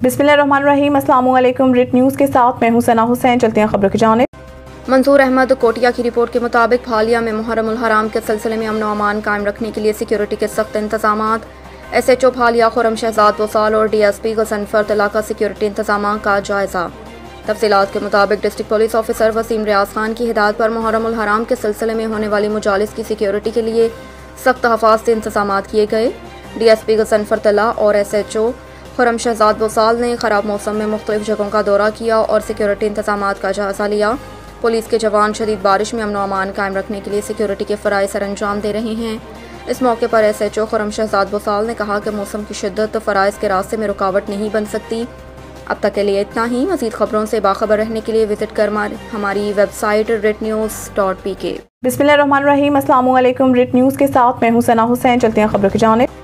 बिस्मिल्लाहिर्रहमानिर्रहीम। अस्सलाम वालेकुम। रिट न्यूज़ के साथ मैं हूं सना हुसैन। चलते हैं खबरों की जानिब। मंसूर अहमद कोटिया की रिपोर्ट के मुताबिक हालिया में मुहर्रम उल हराम के सिलसिले में अमन व अमान कायम रखने के लिए सिक्योरिटी के सख्त इंतजामात। SHO हालिया खुर्रम शहजाद बोसाल और DSP गजनफर तला का सिक्योरिटी इंतजाम का जायज़ा। तफसीलात के मुताबिक डिस्ट्रिक्ट पुलिस ऑफिसर वसीम रियाज खान की हिदायत पर मुहर्रम उल हराम के सिलसिले में होने वाली मुजालिस की सिक्योरिटी के लिए सख्त हफाजती इंतजाम किए गए। DSP गजनफर तला और SHO खुर्रम शहजाद बोसाल ने ख़राब मौसम में मुख्तलिफ जगहों का दौरा किया और सिक्योरिटी इंतजामात का जायज़ा लिया। पुलिस के जवान शदीद बारिश में अमन व अमान कायम रखने के लिए सिक्योरिटी के फ़राइज़ सर अंजाम दे रहे हैं। इस मौके पर SHO खुर्रम शहजाद बोसाल ने कहा कि मौसम की शिद्दत फ़राइज़ के रास्ते में रुकावट नहीं बन सकती। अब तक के लिए इतना ही। मज़ीद खबरों से बाखबर रहने के लिए विजिट कर हमारी वेबसाइट ritnews.pk। बिस्मिल्लाहिर्रहमानिर्रहीम। अस्सलाम वालेकुम। रिट न्यूज़ के साथ मैं हूं सना हुसैन। चलते हैं खबरों की जानिब।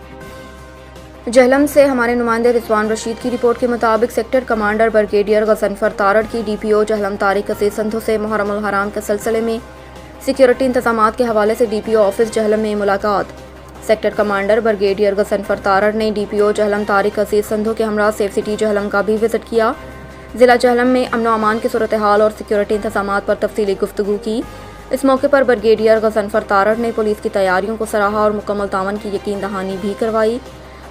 जहलम से हमारे नुमाइंदे रिजवान रशीद की रिपोर्ट के मुताबिक sector commander brigadier Ghazanfar Tarar की DPO जहलम तारिक अजीज संधू से मुहर्रम उल हराम के सिलसिले में सिक्योरिटी इंतजामात के हवाले से DPO ऑफिस जहलम में मुलाकात। Sector commander brigadier Ghazanfar Tarar ने DPO जहलम तारिक अजीज संधू के हमरा सेफ सिटी जहलम का भी विजिट किया। ज़िला जहलम में अमन व अमान की सूरत हाल और सिक्योरिटी इंतजामात पर तफसीली गुफ्तगू की। इस मौके पर ब्रिगेडियर गजनफर तारड़ ने पुलिस की तैयारियों को सराहा और मुकम्मल तावन की यकीन दहानी भी करवाई।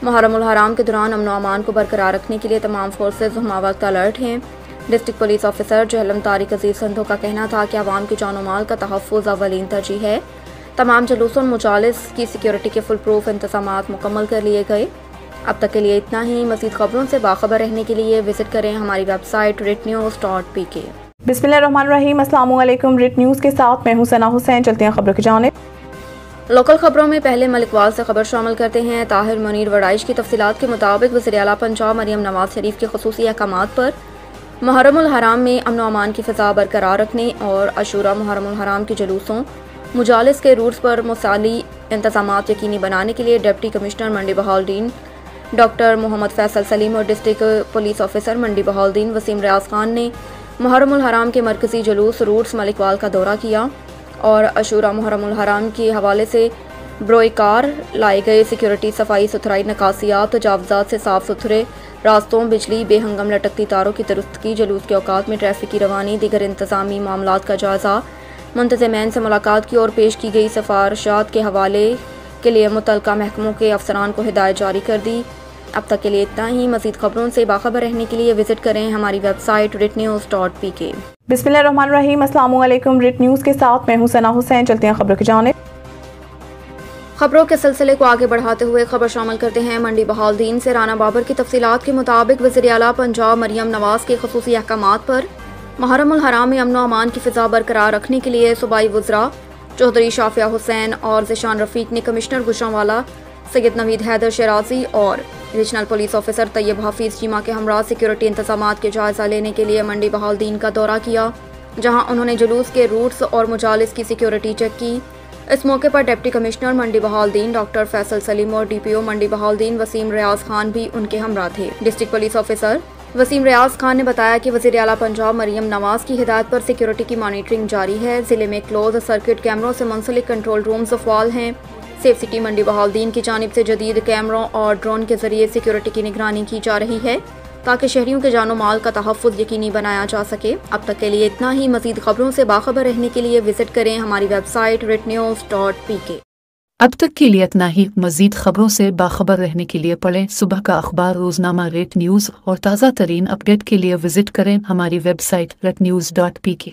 मुहर्रम उल हराम के दौरान अमन व अमान को बरकरार रखने के लिए तमाम फोर्सेज हमा वक्त अलर्ट हैं। District police officer Jhelum Tariq Aziz Sandhu का कहना था कि आवाम की जान व माल का तहफ़्फ़ुज़ अव्वलीन तरजीह है। तमाम जुलूसों और मुजालिस की सिक्योरिटी के फुल प्रूफ इंतजामात मुकम्मल कर लिए गए। अब तक के लिए इतना ही। मज़ीद खबरों से बाखबर रहने के लिए विजिट करें हमारी वेबसाइट ritnews.pk। बिस्मिल्लाहिर्रहमानिर्रहीम। अस्सलाम वालेकुम। रिट न्यूज़ के साथ मैं हूं सना हुसैन। चलते हैं खबरों की जानिब। लोकल खबरों में पहले मलिकवाल से खबर शामिल करते हैं। ताहिर मुनीर वड़ाइश की तफसीलात के मुताबिक वज़ीर आला पंजाब मरियम नवाज शरीफ के खुसूसी अहकामात पर मुहर्रम उल हराम में अमन व अमान की फ़िज़ा बरकरार रखने और अशूरा मुहर्रम उल हराम के जुलूसों मुजालिस के रूट्स पर मुसाली इंतजामात यकीनी बनाने के लिए डिप्टी कमिश्नर मंडी बहाउद्दीन डॉक्टर मोहम्मद फैसल सलीम और डिस्ट्रिक्ट पुलिस ऑफिसर मंडी बहाउद्दीन वसीम रियाज खान ने मुहर्रम उल हराम के मरकज़ी जुलूस रूट्स मलिकवाल का दौरा किया और अशूरा मुहर्रम उल हराम के हवाले से ब्रोइकार लाए गए सिक्योरिटी सफाई सुथराई नकासियात तजावज़ात से साफ़ सुथरे रास्तों बिजली बेहंगम लटकती तारों की दुरुस्तगी जुलूस के औकात में ट्रैफिक की रवानी दीगर इंतज़ामी मामलात का जायज़ा मुंतज़िमीन से मुलाकात की और पेश की गई सिफारिशात के हवाले के लिए मुतल्लिका महकमों के अफसरान को हिदायत जारी कर दी। अब तक के लिए इतना ही। मज़ीद खबरों से बाखबर रहने के लिए विजिट करें हमारी वेबसाइट ritnews.pk। बिस्मिल्लाहिर्रहमानिर्रहीम। अस्सलाम वालेकुम। रिट न्यूज़ के साथ मैं हूं सना हुसैन। चलते हैं खबरों की जानिब। खबरों के सिलसिले को आगे बढ़ाते हुए खबर शामिल करते हैं मंडी बहाउद्दीन से। राना बाबर की तफसीलात के मुताबिक वज़ीर आला पंजाब मरियम नवाज के खुसूसी अहकामात पर मुहर्रम उल हराम में अमन व अमान की फ़िज़ा बरकरार रखने के लिए सूबाई वज़रा चौधरी शाफिया हुसैन और ज़िशान रफ़ीक ने कमिश्नर गुजरांवाला सैयद नवीद हैदर शराजी और रीजनल पुलिस ऑफिसर तैयब हाफिज़ चीमा के हमरा सिक्योरिटी इंतजामात के जायज़ा लेने के लिए मंडी बहाउद्दीन का दौरा किया, जहां उन्होंने जुलूस के रूट्स और मुजालिस की सिक्योरिटी चेक की। इस मौके पर डिप्टी कमिश्नर मंडी बहाउद्दीन डॉक्टर फैसल सलीम और DPO मंडी बहाउद्दीन वसीम रियाज खान भी उनके हमरा थे। डिस्ट्रिक्ट पुलिस ऑफिसर वसीम रियाज खान ने बताया कि वज़ीर आला पंजाब मरियम नवाज की हिदायत पर सिक्योरिटी की मॉनिटरिंग जारी है। ज़िले में क्लोज सर्किट कैमरों से मुंसलिक कंट्रोल रूम्स फ़ाल हैं। सेफ सिटी मंडी बहाउद्दीन की जानिब से जदीद कैमरों और ड्रोन के जरिए सिक्योरिटी की निगरानी की जा रही है ताकि शहरियों के जानो माल का तहफ़्फ़ुज़ यकीनी बनाया जा सके। अब तक के लिए इतना ही। मज़ीद खबरों से बाखबर रहने के लिए विजिट करें हमारी वेबसाइट ritnews.pk। अब तक के लिए इतना ही। मज़ीद खबरों से बाखबर रहने के लिए पढ़ें सुबह का अखबार रोज़नामा रिट न्यूज़ और ताज़ा तरीन अपडेट के लिए विजिट करें हमारी वेबसाइट ritnews.pk।